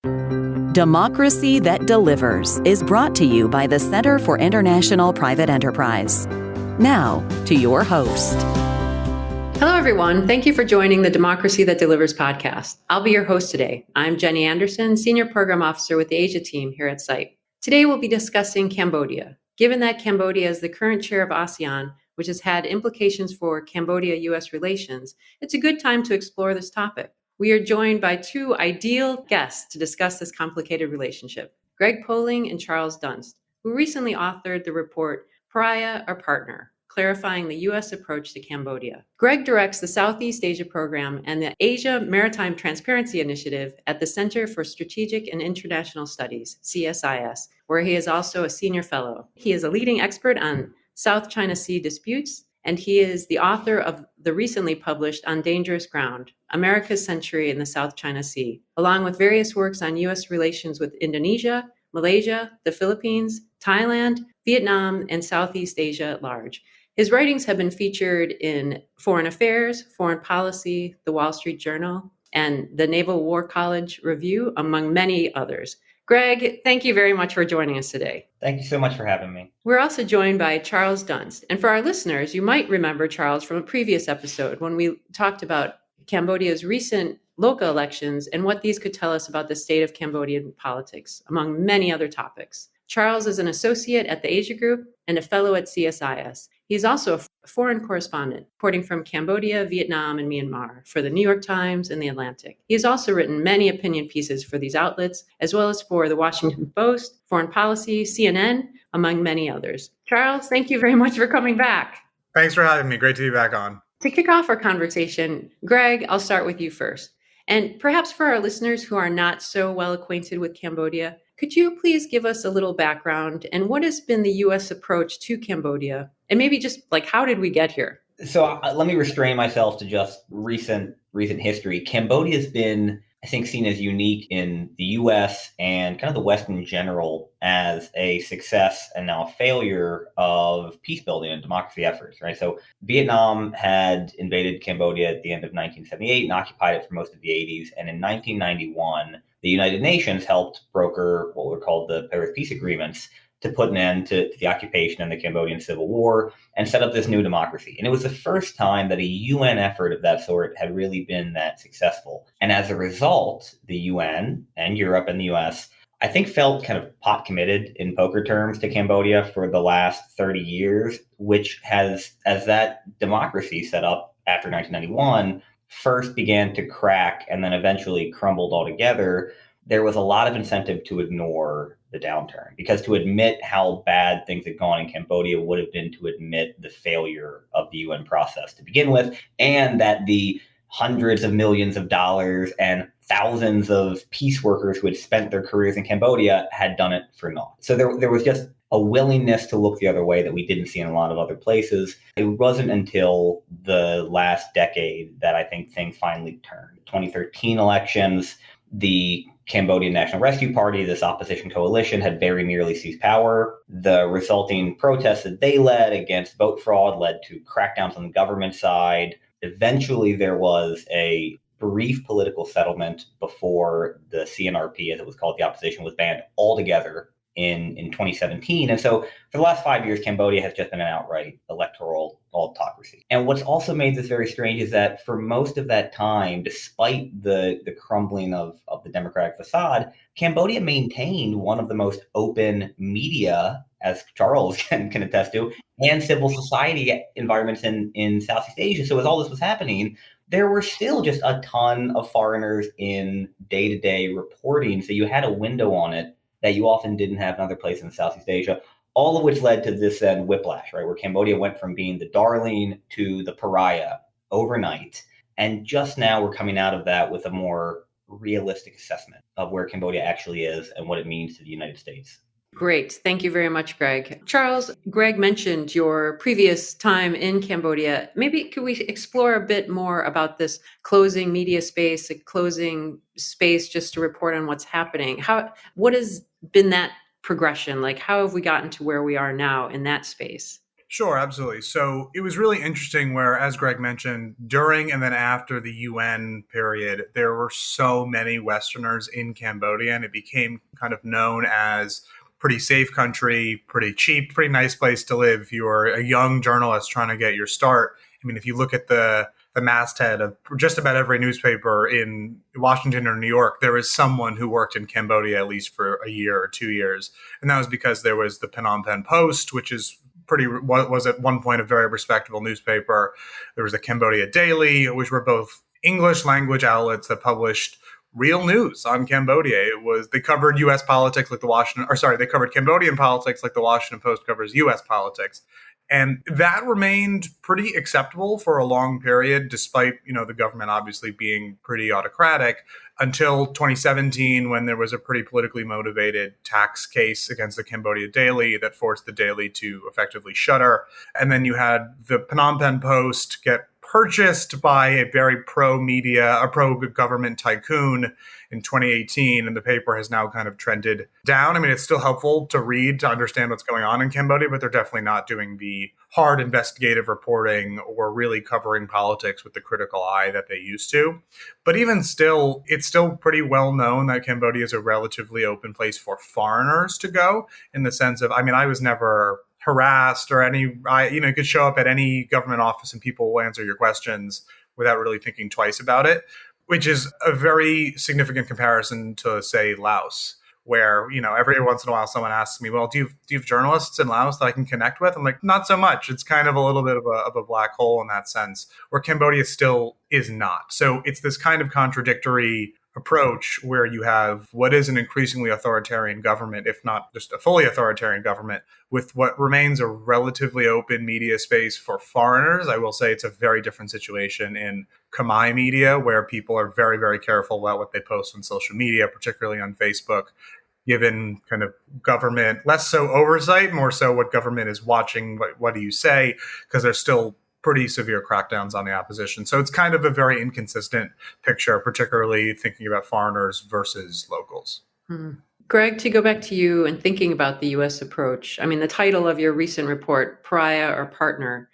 Democracy That Delivers is brought to you by the Center for International Private Enterprise. Now, to your host. Hello, everyone. Thank you for joining the Democracy That Delivers podcast. I'll be your host today. I'm Jenny Anderson, Senior Program Officer with the Asia team here at SITE. Today, we'll be discussing Cambodia. Given that Cambodia is the current chair of ASEAN, which has had implications for Cambodia-U.S. relations, it's a good time to explore this topic. We are joined by two ideal guests to discuss this complicated relationship, Greg Poling and Charles Dunst, who recently authored the report Pariah or Partner, clarifying the U.S. approach to Cambodia. Greg directs the Southeast Asia Program and the Asia Maritime Transparency Initiative at the Center for Strategic and International Studies, CSIS, where he is also a senior fellow. He is a leading expert on South China Sea disputes, and he is the author of the recently published On Dangerous Ground, America's Century in the South China Sea, along with various works on U.S. relations with Indonesia, Malaysia, the Philippines, Thailand, Vietnam, and Southeast Asia at large. His writings have been featured in Foreign Affairs, Foreign Policy, The Wall Street Journal, and the Naval War College Review, among many others. Greg, thank you very much for joining us today. Thank you so much for having me. We're also joined by Charles Dunst. And for our listeners, you might remember Charles from a previous episode when we talked about Cambodia's recent local elections and what these could tell us about the state of Cambodian politics, among many other topics. Charles is an associate at the Asia Group and a fellow at CSIS. He's also a foreign correspondent, reporting from Cambodia, Vietnam, and Myanmar for the New York Times and The Atlantic. He has also written many opinion pieces for these outlets, as well as for the Washington Post, Foreign Policy, CNN, among many others. Charles, thank you very much for coming back. Thanks for having me. Great to be back on. To kick off our conversation, Greg, I'll start with you first. And perhaps for our listeners who are not so well acquainted with Cambodia, could you please give us a little background and what has been the U.S. approach to Cambodia? And maybe just like, how did we get here? So let me restrain myself to just recent history. Cambodia has been, I think, seen as unique in the U.S. and kind of the West in general as a success and now a failure of peace building and democracy efforts, right? So Vietnam had invaded Cambodia at the end of 1978 and occupied it for most of the 80s. And in 1991, the United Nations helped broker what were called the Paris Peace Agreements to put an end to the occupation and the Cambodian Civil War and set up this new democracy. And it was the first time that a UN effort of that sort had really been that successful. And as a result, the UN and Europe and the US, I think, felt kind of pot committed in poker terms to Cambodia for the last 30 years, which has, as that democracy set up after 1991, first began to crack and then eventually crumbled altogether. There was a lot of incentive to ignore the downturn, because to admit how bad things had gone in Cambodia would have been to admit the failure of the UN process to begin with, and that the hundreds of millions of dollars and thousands of peace workers who had spent their careers in Cambodia had done it for naught. So there was just a willingness to look the other way that we didn't see in a lot of other places. It wasn't until the last decade that I think things finally turned. 2013 elections, the Cambodian National Rescue Party, this opposition coalition, had very nearly seized power. The resulting protests that they led against vote fraud led to crackdowns on the government side. Eventually, there was a brief political settlement before the CNRP, as it was called, the opposition, was banned altogether in 2017. And so for the last 5 years, Cambodia has just been an outright electoral autocracy. And what's also made this very strange is that for most of that time, despite the crumbling of the democratic facade, Cambodia maintained one of the most open media, as Charles can attest to, and civil society environments in Southeast Asia. So as all this was happening, there were still just a ton of foreigners in day-to-day reporting. So you had a window on it that you often didn't have in other places in Southeast Asia, all of which led to this then whiplash, right, where Cambodia went from being the darling to the pariah overnight. And just now we're coming out of that with a more realistic assessment of where Cambodia actually is and what it means to the United States. Great. Thank you very much, Greg. Charles, Greg mentioned your previous time in Cambodia. Maybe could we explore a bit more about this closing media space, a closing space just to report on what's happening? What has been that progression? Like, how have we gotten to where we are now in that space? Sure, absolutely. So it was really interesting where, as Greg mentioned, during and then after the UN period, there were so many Westerners in Cambodia, and it became kind of known as pretty safe country, pretty cheap, pretty nice place to live if you were a young journalist trying to get your start. I mean, if you look at the masthead of just about every newspaper in Washington or New York, there was someone who worked in Cambodia at least for a year or 2 years. And that was because there was the Phnom Penh Post, which is was at one point a very respectable newspaper. There was the Cambodia Daily, which were both English language outlets that published real news on Cambodia. They covered U.S. politics like they covered Cambodian politics like the Washington Post covers U.S. politics. And that remained pretty acceptable for a long period, despite, the government obviously being pretty autocratic, until 2017, when there was a pretty politically motivated tax case against the Cambodia Daily that forced the Daily to effectively shutter. And then you had the Phnom Penh Post get purchased by a very pro-government tycoon in 2018, and the paper has now kind of trended down. I mean, it's still helpful to read to understand what's going on in Cambodia, but they're definitely not doing the hard investigative reporting or really covering politics with the critical eye that they used to. But even still, it's still pretty well known that Cambodia is a relatively open place for foreigners to go, in the sense of, I was never harassed or you could show up at any government office and people will answer your questions without really thinking twice about it, which is a very significant comparison to, say, Laos, where, every once in a while someone asks me, well, do you have journalists in Laos that I can connect with? I'm like, not so much. It's kind of a little bit of a black hole in that sense, where Cambodia still is not. So it's this kind of contradictory approach where you have what is an increasingly authoritarian government, if not just a fully authoritarian government, with what remains a relatively open media space for foreigners. I will say it's a very different situation in Khmer media, where people are very, very careful about what they post on social media, particularly on Facebook, given kind of government, less so oversight, more so what government is watching, what do you say, because there's still pretty severe crackdowns on the opposition. So it's kind of a very inconsistent picture, particularly thinking about foreigners versus locals. Greg, to go back to you and thinking about the U.S. approach, the title of your recent report, Pariah or Partner,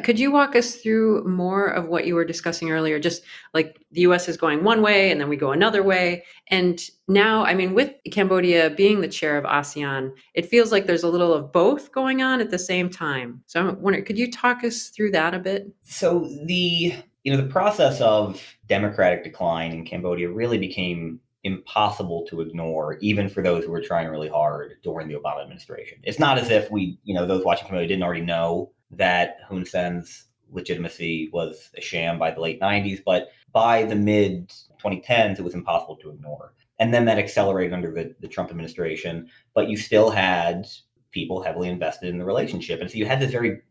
could you walk us through more of what you were discussing earlier? Just like the U.S. is going one way and then we go another way. And now, with Cambodia being the chair of ASEAN, it feels like there's a little of both going on at the same time. So I'm wondering, could you talk us through that a bit? So the process of democratic decline in Cambodia really became impossible to ignore, even for those who were trying really hard during the Obama administration. It's not as if those watching Cambodia didn't already know that Hun Sen's legitimacy was a sham by the late 90s, but by the mid 2010s, it was impossible to ignore. And then that accelerated under the Trump administration, but you still had people heavily invested in the relationship. And so you had this very,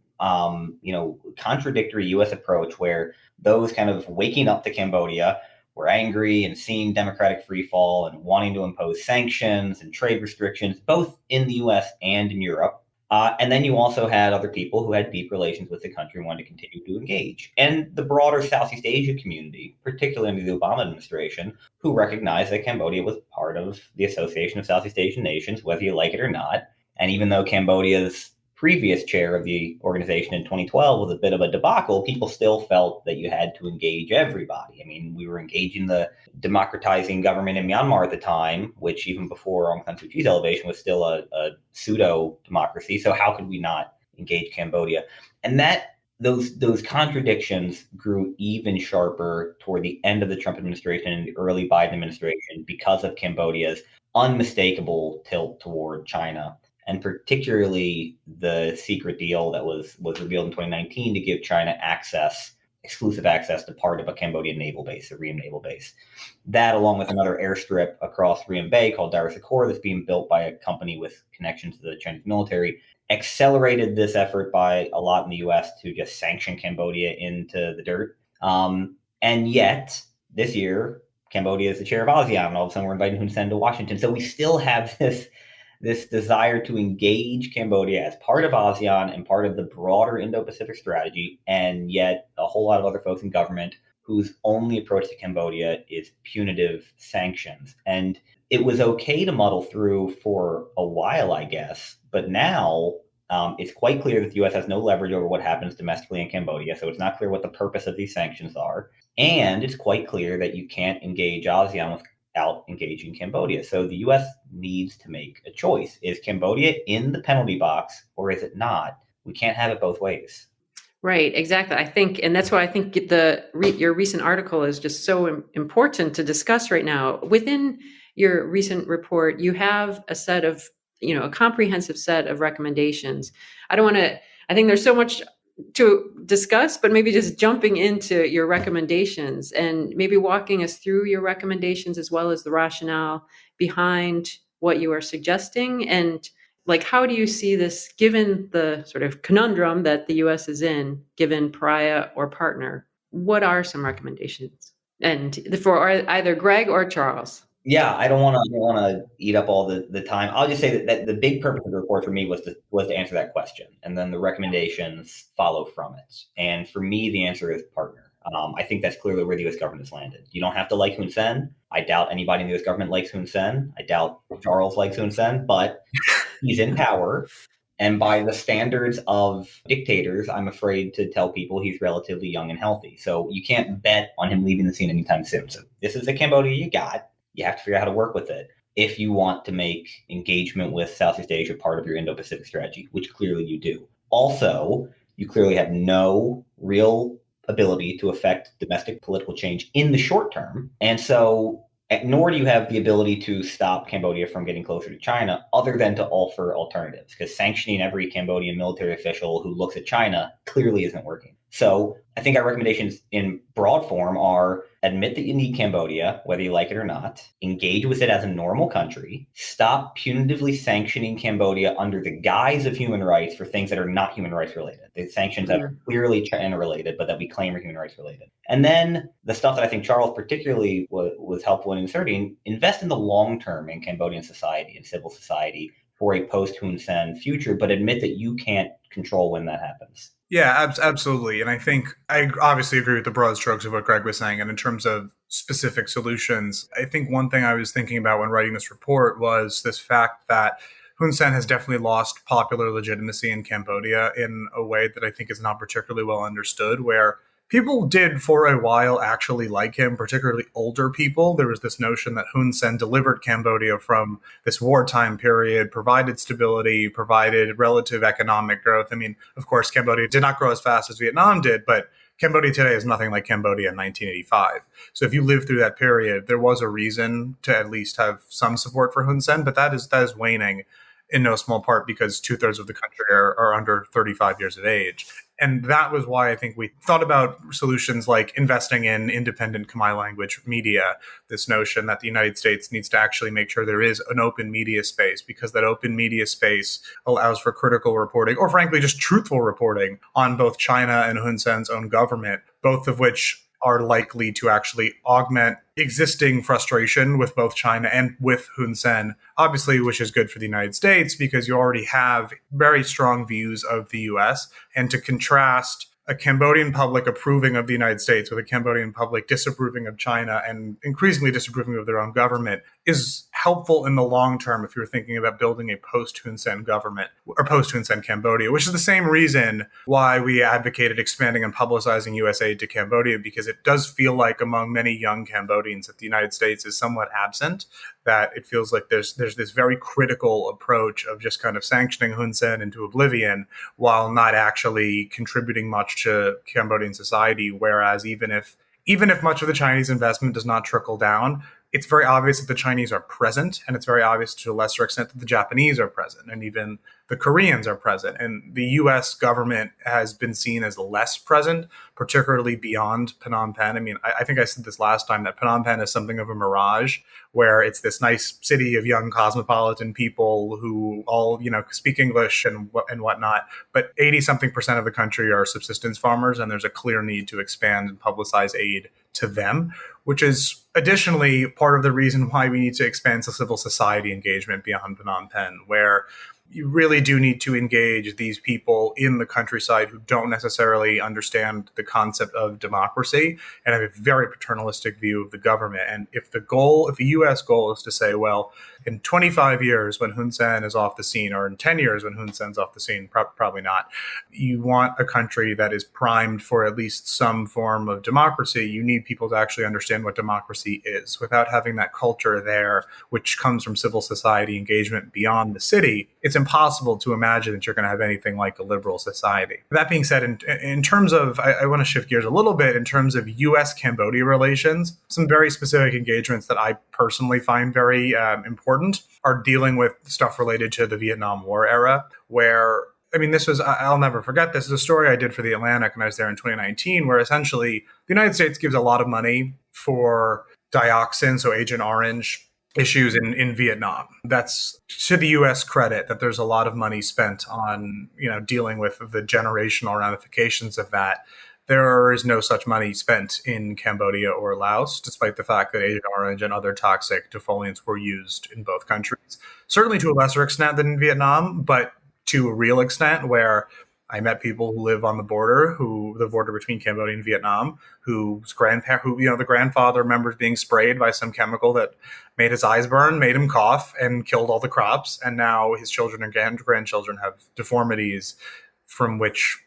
contradictory U.S. approach where those kind of waking up to Cambodia were angry and seeing democratic freefall and wanting to impose sanctions and trade restrictions, both in the U.S. and in Europe. And then you also had other people who had deep relations with the country and wanted to continue to engage. And the broader Southeast Asia community, particularly under the Obama administration, who recognized that Cambodia was part of the Association of Southeast Asian Nations, whether you like it or not. And even though Cambodia's previous chair of the organization in 2012 was a bit of a debacle, people still felt that you had to engage everybody. We were engaging the democratizing government in Myanmar at the time, which even before Aung San Suu Kyi's elevation was still a pseudo-democracy. So how could we not engage Cambodia? And that those contradictions grew even sharper toward the end of the Trump administration and the early Biden administration because of Cambodia's unmistakable tilt toward China, and particularly the secret deal that was revealed in 2019 to give China exclusive access to part of a Cambodian naval base, a Ream naval base. That, along with another airstrip across Ream Bay called Dara Sakor that's being built by a company with connections to the Chinese military, accelerated this effort by a lot in the U.S. to just sanction Cambodia into the dirt. And yet, this year, Cambodia is the chair of ASEAN, and all of a sudden we're inviting Hun Sen to Washington. So we still have this desire to engage Cambodia as part of ASEAN and part of the broader Indo-Pacific strategy, and yet a whole lot of other folks in government whose only approach to Cambodia is punitive sanctions. And it was okay to muddle through for a while, I guess, but now It's quite clear that the U.S. has no leverage over what happens domestically in Cambodia, so it's not clear what the purpose of these sanctions are. And it's quite clear that you can't engage ASEAN without engaging Cambodia. So the U.S. needs to make a choice. Is Cambodia in the penalty box or is it not? We can't have it both ways. Right, exactly. I think, and that's why I think your recent article is just so important to discuss right now. Within your recent report, you have a set of, a comprehensive set of recommendations. I think there's so much to discuss, but maybe just jumping into your recommendations and maybe walking us through your recommendations as well as the rationale behind what you are suggesting. And like, how do you see this given the sort of conundrum that the U.S. is in, given pariah or partner? What are some recommendations? And for either Greg or Charles. Yeah, I don't want to eat up all the time. I'll just say that the big purpose of the report for me was to answer that question, and then the recommendations follow from it. And for me, the answer is partner. I think that's clearly where the U.S. government has landed. You don't have to like Hun Sen. I doubt anybody in the U.S. government likes Hun Sen. I doubt Charles likes Hun Sen, but he's in power. And by the standards of dictators, I'm afraid to tell people he's relatively young and healthy. So you can't bet on him leaving the scene anytime soon. So this is the Cambodia you got. You have to figure out how to work with it if you want to make engagement with Southeast Asia part of your Indo-Pacific strategy, which clearly you do. Also, you clearly have no real ability to affect domestic political change in the short term. And so, nor do you have the ability to stop Cambodia from getting closer to China other than to offer alternatives, because sanctioning every Cambodian military official who looks at China clearly isn't working. So I think our recommendations in broad form are admit that you need Cambodia, whether you like it or not, engage with it as a normal country, stop punitively sanctioning Cambodia under the guise of human rights for things that are not human rights related. The sanctions that are clearly China related, but that we claim are human rights related. And then the stuff that I think Charles particularly was helpful in inserting, invest in the long term in Cambodian society and civil society for a post-Hun Sen future, but admit that you can't control when that happens. Yeah, absolutely. And I think I obviously agree with the broad strokes of what Greg was saying. And in terms of specific solutions, I think one thing I was thinking about when writing this report was this fact that Hun Sen has definitely lost popular legitimacy in Cambodia in a way that I think is not particularly well understood, where people did for a while actually like him, particularly older people. There was this notion that Hun Sen delivered Cambodia from this wartime period, provided stability, provided relative economic growth. I mean, of course, Cambodia did not grow as fast as Vietnam did, but Cambodia today is nothing like Cambodia in 1985. So if you lived through that period, there was a reason to at least have some support for Hun Sen, but that is waning in no small part because 2/3 of the country are under 35 years of age. And that was why I think we thought about solutions like investing in independent Khmer language media, this notion that the United States needs to actually make sure there is an open media space, because that open media space allows for critical reporting, or frankly, just truthful reporting on both China and Hun Sen's own government, both of which are likely to actually augment existing frustration with both China and with Hun Sen, obviously, which is good for the United States because you already have very strong views of the US. And to contrast a Cambodian public approving of the United States with a Cambodian public disapproving of China and increasingly disapproving of their own government is helpful in the long term if you're thinking about building a post-Hun Sen government or post-Hun Sen Cambodia, which is the same reason why we advocated expanding and publicizing US aid to Cambodia, because it does feel like among many young Cambodians that the United States is somewhat absent, that it feels like there's this very critical approach of just kind of sanctioning Hun Sen into oblivion while not actually contributing much to Cambodian society. Whereas even if much of the Chinese investment does not trickle down, it's very obvious that the Chinese are present, and it's very obvious to a lesser extent that the Japanese are present, and even the Koreans are present. And the U.S. government has been seen as less present, particularly beyond Phnom Penh. I mean, I think I said this last time, that Phnom Penh is something of a mirage, where it's this nice city of young cosmopolitan people who all, speak English and whatnot. But 80-something% of the country are subsistence farmers, and there's a clear need to expand and publicize aid to them, which is additionally part of the reason why we need to expand civil society engagement beyond Phnom Penh, where you really do need to engage these people in the countryside who don't necessarily understand the concept of democracy and have a very paternalistic view of the government. And if the US goal is to say, well, in 25 years when Hun Sen is off the scene, or in 10 years when Hun Sen's off the scene, probably not, you want a country that is primed for at least some form of democracy. You need people to actually understand what democracy is. Without having that culture there, which comes from civil society engagement beyond the city, it's impossible to imagine that you're going to have anything like a liberal society. That being said, in terms of, I want to shift gears a little bit, in terms of US-Cambodia relations, some very specific engagements that I personally find very important are dealing with stuff related to the Vietnam War era, where, I'll never forget this. Is a story I did for The Atlantic when I was there in 2019, where essentially the United States gives a lot of money for dioxin, so Agent Orange, issues in Vietnam. That's to the U.S. credit that there's a lot of money spent on, dealing with the generational ramifications of that. There is no such money spent in Cambodia or Laos, despite the fact that Agent Orange and other toxic defoliants were used in both countries. Certainly to a lesser extent than in Vietnam, but to a real extent, where I met people who live on the border between Cambodia and Vietnam, the grandfather remembers being sprayed by some chemical that made his eyes burn, made him cough, and killed all the crops. And now his children and grandchildren have deformities from which,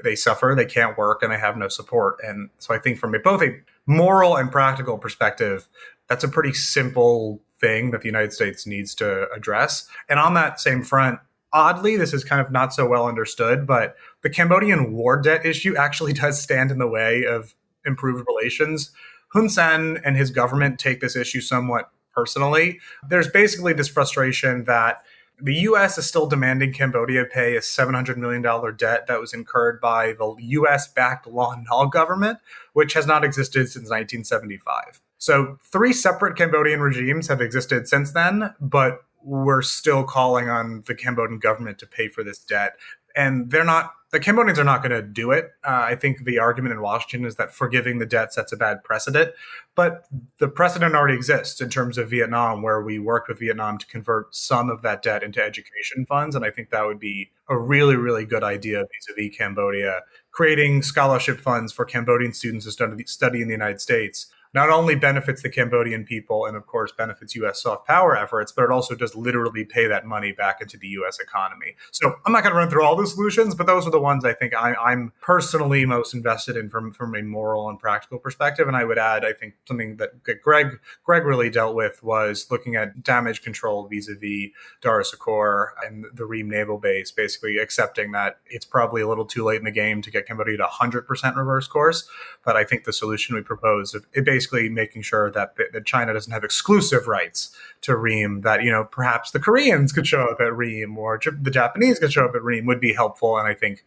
they suffer, they can't work, and they have no support. And so I think from both a moral and practical perspective, that's a pretty simple thing that the United States needs to address. And on that same front, oddly, this is kind of not so well understood, but the Cambodian war debt issue actually does stand in the way of improved relations. Hun Sen and his government take this issue somewhat personally. There's basically this frustration that the U.S. is still demanding Cambodia pay a $700 million debt that was incurred by the U.S.-backed Lon Nol government, which has not existed since 1975. So 3 separate Cambodian regimes have existed since then, but we're still calling on the Cambodian government to pay for this debt. And the Cambodians are not going to do it. I think the argument in Washington is that forgiving the debt sets a bad precedent. But the precedent already exists in terms of Vietnam, where we worked with Vietnam to convert some of that debt into education funds. And I think that would be a really, really good idea vis-a-vis Cambodia. Creating scholarship funds for Cambodian students to study in the United States not only benefits the Cambodian people and, of course, benefits U.S. soft power efforts, but it also does literally pay that money back into the U.S. economy. So I'm not going to run through all the solutions, but those are the ones I think I'm personally most invested in from a moral and practical perspective. And I would add, I think something that Greg really dealt with was looking at damage control vis-a-vis Dar es Salaam and the Ream Naval Base, basically accepting that it's probably a little too late in the game to get Cambodia to 100% reverse course. But I think the solution we propose, it basically making sure that China doesn't have exclusive rights to Ream, that, perhaps the Koreans could show up at Ream or the Japanese could show up at Ream would be helpful. And I think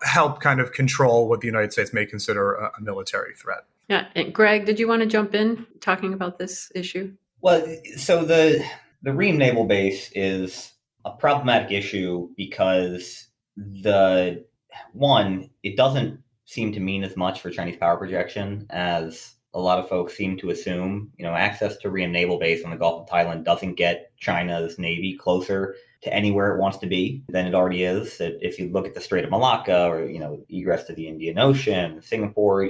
help kind of control what the United States may consider a military threat. Yeah. And Greg, did you want to jump in talking about this issue? Well, so the Ream Naval Base is a problematic issue because it doesn't seem to mean as much for Chinese power projection as a lot of folks seem to assume. Access to Ream Naval Base on the Gulf of Thailand doesn't get China's Navy closer to anywhere it wants to be than it already is. If you look at the Strait of Malacca or, egress to the Indian Ocean, Singapore,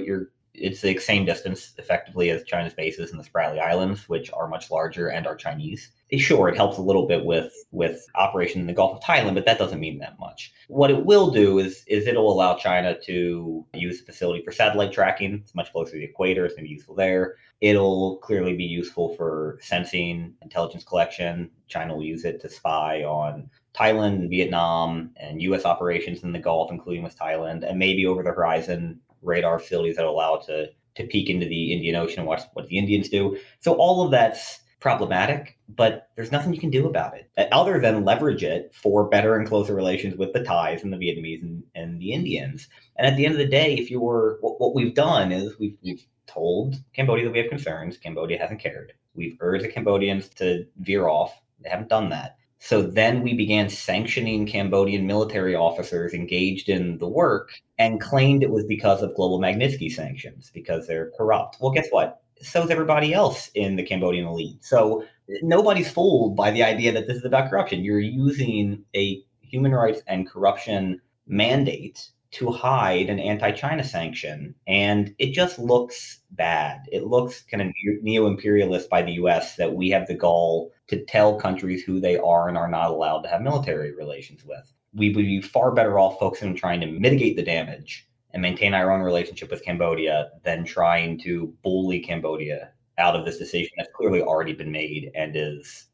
it's the same distance effectively as China's bases in the Spratly Islands, which are much larger and are Chinese. Sure, it helps a little bit with operation in the Gulf of Thailand, but that doesn't mean that much. What it will do is it'll allow China to use the facility for satellite tracking. It's much closer to the equator. It's going to be useful there. It'll clearly be useful for sensing, intelligence collection. China will use it to spy on Thailand and Vietnam and U.S. operations in the Gulf, including with Thailand, and maybe over the horizon, radar facilities that allow it to peek into the Indian Ocean and watch what the Indians do. So all of that's problematic, but there's nothing you can do about it other than leverage it for better and closer relations with the Thais and the Vietnamese and the Indians. And at the end of the day, what we've done is we've told Cambodia that we have concerns. Cambodia hasn't cared. We've urged the Cambodians to veer off. They haven't done that. So then we began sanctioning Cambodian military officers engaged in the work and claimed it was because of global Magnitsky sanctions, because they're corrupt. Well, guess what? So is everybody else in the Cambodian elite. So nobody's fooled by the idea that this is about corruption. You're using a human rights and corruption mandate to hide an anti-China sanction, and it just looks bad. It looks kind of neo-imperialist by the US that we have the gall to tell countries who they are and are not allowed to have military relations with. We would be far better off focusing on trying to mitigate the damage and maintain our own relationship with Cambodia than trying to bully Cambodia out of this decision that's clearly already been made and is,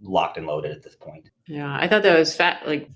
locked and loaded at this point. Yeah, I thought that was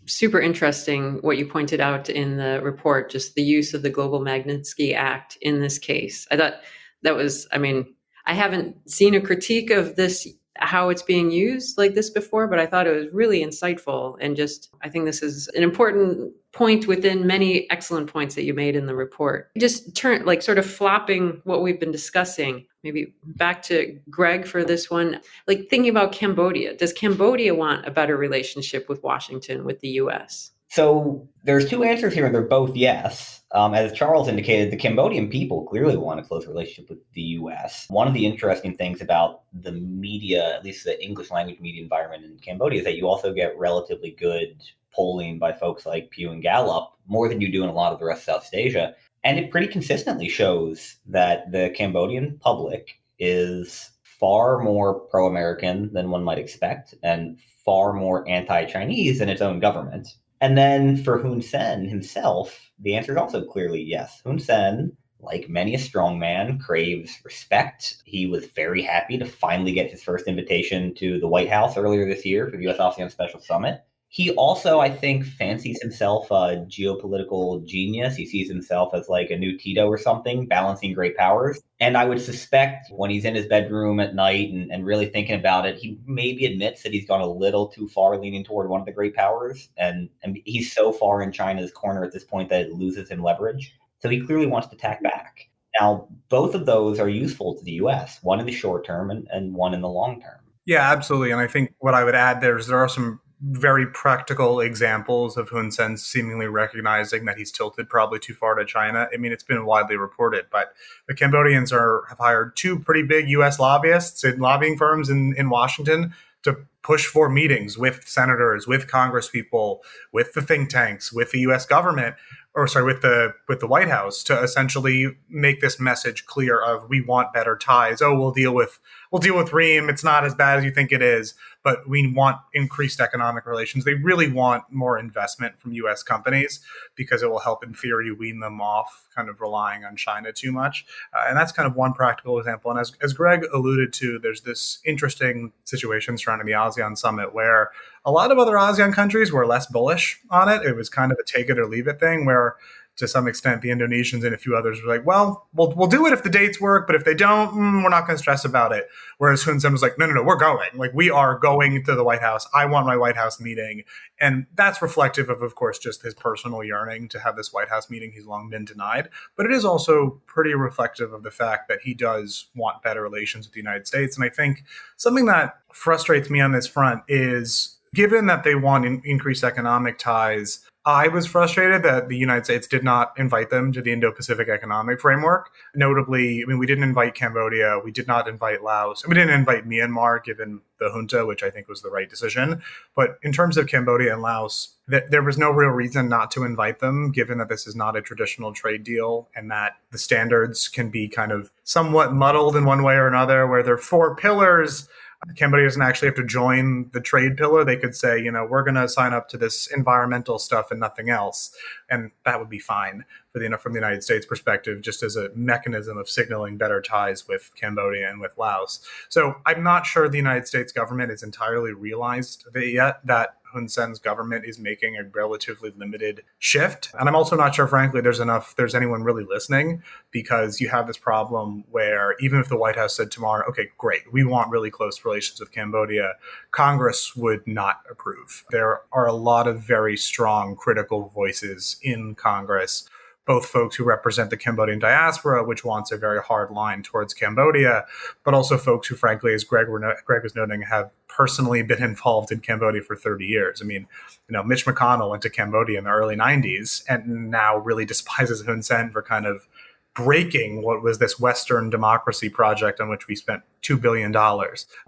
super interesting what you pointed out in the report, just the use of the Global Magnitsky Act in this case. I thought that was, I haven't seen a critique of this, how it's being used like this before, but I thought it was really insightful. And I think this is an important point within many excellent points that you made in the report. Just sort of flopping what we've been discussing, maybe back to Greg for this one, thinking about Cambodia. Does Cambodia want a better relationship with Washington, with the US? So there's two answers here, and they're both yes. As Charles indicated, the Cambodian people clearly want a close relationship with the U.S. One of the interesting things about the media, at least the English language media environment in Cambodia, is that you also get relatively good polling by folks like Pew and Gallup, more than you do in a lot of the rest of Southeast Asia. And it pretty consistently shows that the Cambodian public is far more pro-American than one might expect and far more anti-Chinese than its own government. And then for Hun Sen himself, the answer is also clearly yes. Hun Sen, like many a strongman, craves respect. He was very happy to finally get his first invitation to the White House earlier this year for the U.S.-ASEAN Special Summit. He also, I think, fancies himself a geopolitical genius. He sees himself as like a new Tito or something, balancing great powers. And I would suspect when he's in his bedroom at night and really thinking about it, he maybe admits that he's gone a little too far leaning toward one of the great powers. And he's so far in China's corner at this point that it loses him leverage. So he clearly wants to attack back. Now, both of those are useful to the U.S., one in the short term and one in the long term. Yeah, absolutely. And I think what I would add there are some very practical examples of Hun Sen seemingly recognizing that he's tilted probably too far to China. I mean, it's been widely reported, but the Cambodians have hired two pretty big U.S. lobbyists in lobbying firms in Washington to push for meetings with senators, with congresspeople, with the think tanks, with the U.S. government, with the White House, to essentially make this message clear of we want better ties. Oh, we'll deal with Reem. It's not as bad as you think it is, but we want increased economic relations. They really want more investment from U.S. companies because it will help, in theory, wean them off kind of relying on China too much. And that's kind of one practical example. And as Greg alluded to, there's this interesting situation surrounding the ASEAN summit where a lot of other ASEAN countries were less bullish on it. It was kind of a take it or leave it thing where, to some extent, the Indonesians and a few others were like, well, we'll do it if the dates work, but if they don't, we're not going to stress about it. Whereas Hun Sen was like, no, we're going. Like, we are going to the White House. I want my White House meeting. And that's reflective of course, just his personal yearning to have this White House meeting he's long been denied. But it is also pretty reflective of the fact that he does want better relations with the United States. And I think something that frustrates me on this front is, given that they want increased economic ties, I was frustrated that the United States did not invite them to the Indo-Pacific Economic Framework. Notably, we didn't invite Cambodia, we did not invite Laos, and we didn't invite Myanmar, given the junta, which I think was the right decision. But in terms of Cambodia and Laos, there was no real reason not to invite them, given that this is not a traditional trade deal and that the standards can be kind of somewhat muddled in one way or another, where there are four pillars. Cambodia doesn't actually have to join the trade pillar. They could say, we're going to sign up to this environmental stuff and nothing else. And that would be fine from the United States perspective, just as a mechanism of signaling better ties with Cambodia and with Laos. So I'm not sure the United States government has entirely realized yet that Hun Sen's government is making a relatively limited shift. And I'm also not sure, frankly, there's anyone really listening, because you have this problem where even if the White House said tomorrow, okay, great, we want really close relations with Cambodia, Congress would not approve. There are a lot of very strong critical voices in Congress, both folks who represent the Cambodian diaspora, which wants a very hard line towards Cambodia, but also folks who, frankly, as Greg was noting, have personally been involved in Cambodia for 30 years. I mean, Mitch McConnell went to Cambodia in the early 90s and now really despises Hun Sen for kind of breaking what was this Western democracy project on which we spent $2 billion.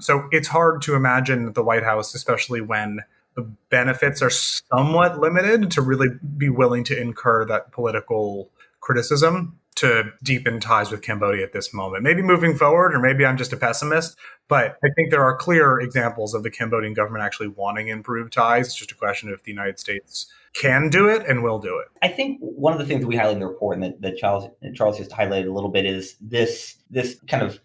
So it's hard to imagine the White House, especially when the benefits are somewhat limited, to really be willing to incur that political criticism to deepen ties with Cambodia at this moment. Maybe moving forward, or maybe I'm just a pessimist, but I think there are clear examples of the Cambodian government actually wanting improved ties. It's just a question of if the United States can do it and will do it. I think one of the things that we highlight in the report, and that Charles just highlighted a little bit, is this kind of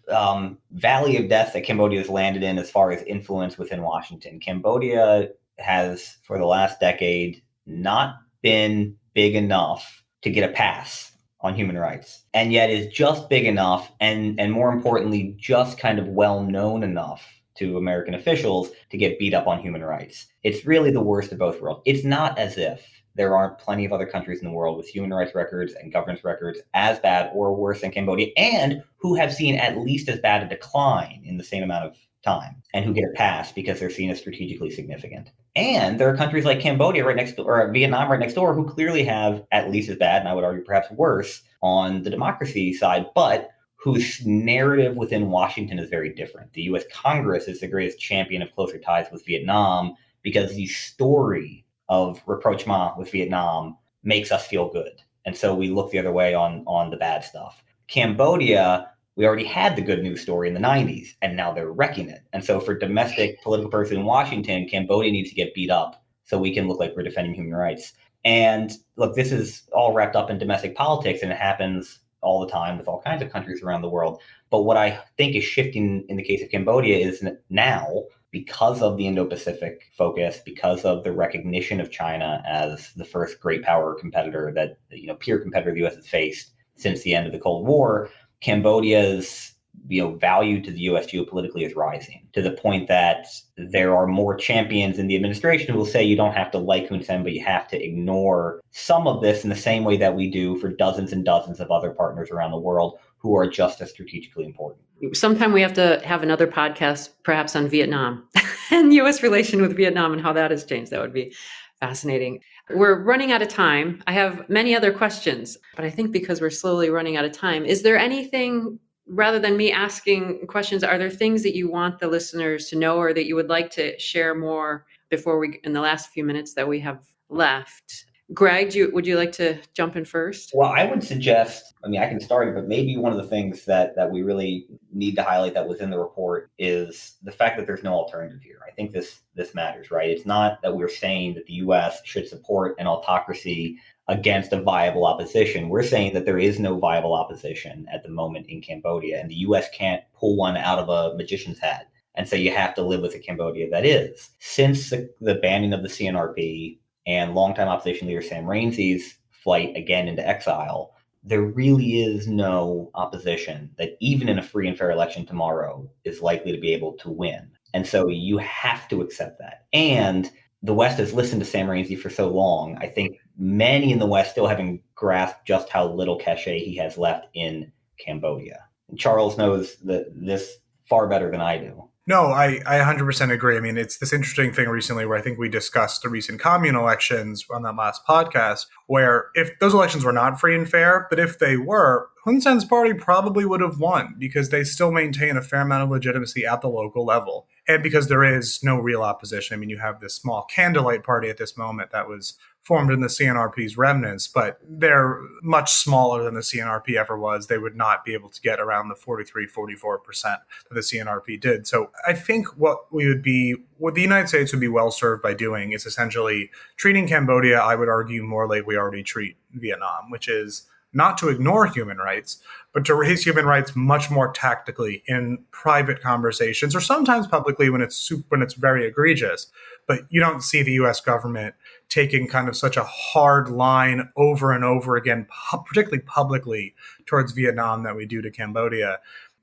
valley of death that Cambodia has landed in as far as influence within Washington. Cambodia has, for the last decade, not been big enough to get a pass on human rights, and yet is just big enough and more importantly, just kind of well known enough to American officials to get beat up on human rights. It's really the worst of both worlds. It's not as if there aren't plenty of other countries in the world with human rights records and governance records as bad or worse than Cambodia, and who have seen at least as bad a decline in the same amount of time, and who get a pass because they're seen as strategically significant. And there are countries like Cambodia right next door, or Vietnam right next door, who clearly have at least as bad, and I would argue perhaps worse, on the democracy side, but whose narrative within Washington is very different. The U.S. Congress is the greatest champion of closer ties with Vietnam because the story of rapprochement with Vietnam makes us feel good. And so we look the other way on the bad stuff. Cambodia, we already had the good news story in the 90s, and now they're wrecking it. And so for domestic political person in Washington, Cambodia needs to get beat up so we can look like we're defending human rights. And look, this is all wrapped up in domestic politics, and it happens all the time with all kinds of countries around the world. But what I think is shifting in the case of Cambodia is now, because of the Indo-Pacific focus, because of the recognition of China as the first great power competitor that, peer competitor the U.S. has faced since the end of the Cold War, Cambodia's value to the U.S. geopolitically is rising to the point that there are more champions in the administration who will say you don't have to like Hun Sen, but you have to ignore some of this in the same way that we do for dozens and dozens of other partners around the world who are just as strategically important. Sometime we have to have another podcast, perhaps on Vietnam and U.S. relation with Vietnam and how that has changed. That would be fascinating. We're running out of time. I have many other questions, but I think because we're slowly running out of time, is there anything, rather than me asking questions, are there things that you want the listeners to know or that you would like to share more before in the last few minutes that we have left? Greg, would you like to jump in first? Well, I would suggest, I can start it, but maybe one of the things that we really need to highlight that was in the report is the fact that there's no alternative here. I think this matters, right? It's not that we're saying that the U.S. should support an autocracy against a viable opposition. We're saying that there is no viable opposition at the moment in Cambodia, and the U.S. can't pull one out of a magician's hat. And so you have to live with a Cambodia that is. Since the banning of the CNRP and longtime opposition leader Sam Rainsy's flight again into exile, there really is no opposition that even in a free and fair election tomorrow is likely to be able to win. And so you have to accept that. And the West has listened to Sam Rainsy for so long. I think many in the West still haven't grasped just how little cachet he has left in Cambodia. And Charles knows this far better than I do. No, I 100% agree. It's this interesting thing recently where I think we discussed the recent commune elections on that last podcast, where if those elections were not free and fair, but if they were, Hun Sen's party probably would have won because they still maintain a fair amount of legitimacy at the local level. And because there is no real opposition. You have this small candlelight party at this moment that was formed in the CNRP's remnants, but they're much smaller than the CNRP ever was. They would not be able to get around the 43-44% that the CNRP did. So I think what the United States would be well served by doing is essentially treating Cambodia, I would argue, more like we already treat Vietnam, which is not to ignore human rights, but to raise human rights much more tactically in private conversations, or sometimes publicly when it's very egregious. But you don't see the U.S. government taking kind of such a hard line over and over again, particularly publicly, towards Vietnam that we do to Cambodia.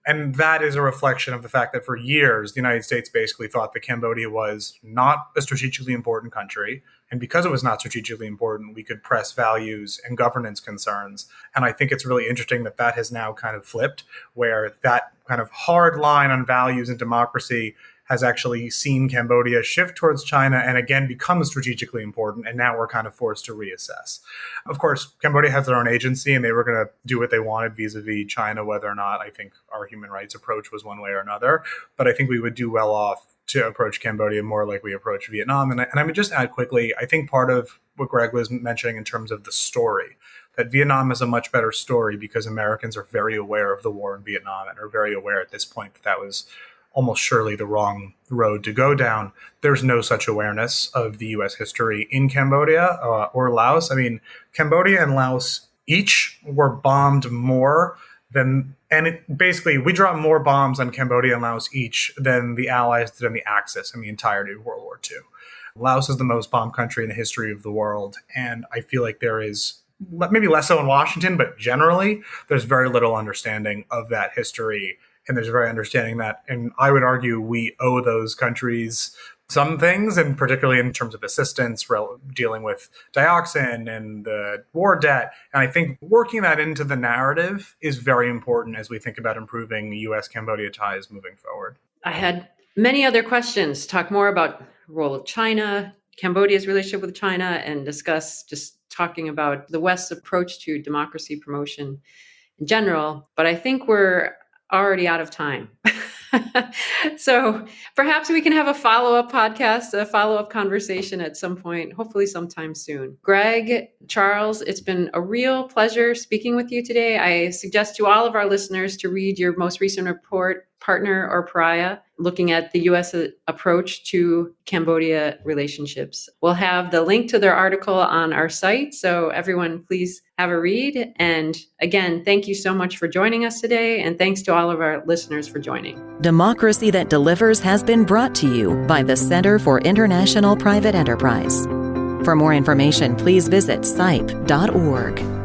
And that is a reflection of the fact that for years, the United States basically thought that Cambodia was not a strategically important country. And because it was not strategically important, we could press values and governance concerns. And I think it's really interesting that that has now kind of flipped, where that kind of hard line on values and democracy has actually seen Cambodia shift towards China and again become strategically important. And now we're kind of forced to reassess. Of course, Cambodia has their own agency and they were going to do what they wanted vis-a-vis China, whether or not I think our human rights approach was one way or another. But I think we would do well off to approach Cambodia more like we approach Vietnam. And I would just add quickly, I think part of what Greg was mentioning in terms of the story, that Vietnam is a much better story because Americans are very aware of the war in Vietnam and are very aware at this point that that was almost surely the wrong road to go down. There's no such awareness of the U.S. history in Cambodia or Laos. I mean, Cambodia and Laos each were bombed more than, basically we dropped more bombs on Cambodia and Laos each than the Allies did on the Axis in the entirety of World War II. Laos is the most bombed country in the history of the world. And I feel like there is, maybe less so in Washington, but generally there's very little understanding of that history. And there's very understanding that, and I would argue we owe those countries some things, and particularly in terms of assistance, dealing with dioxin and the war debt. And I think working that into the narrative is very important as we think about improving U.S.-Cambodia ties moving forward. I had many other questions, talk more about the role of China, Cambodia's relationship with China, and discuss just talking about the West's approach to democracy promotion in general. But I think we're already out of time. So perhaps we can have a follow-up podcast, a follow-up conversation at some point, hopefully sometime soon. Greg, Charles, it's been a real pleasure speaking with you today. I suggest to all of our listeners to read your most recent report, Partner or Pariah, looking at the U.S. approach to Cambodia relationships. We'll have the link to their article on our site, so everyone please have a read. And again, thank you so much for joining us today, and thanks to all of our listeners for joining. Democracy That Delivers has been brought to you by the Center for International Private Enterprise. For more information, please visit sipe.org.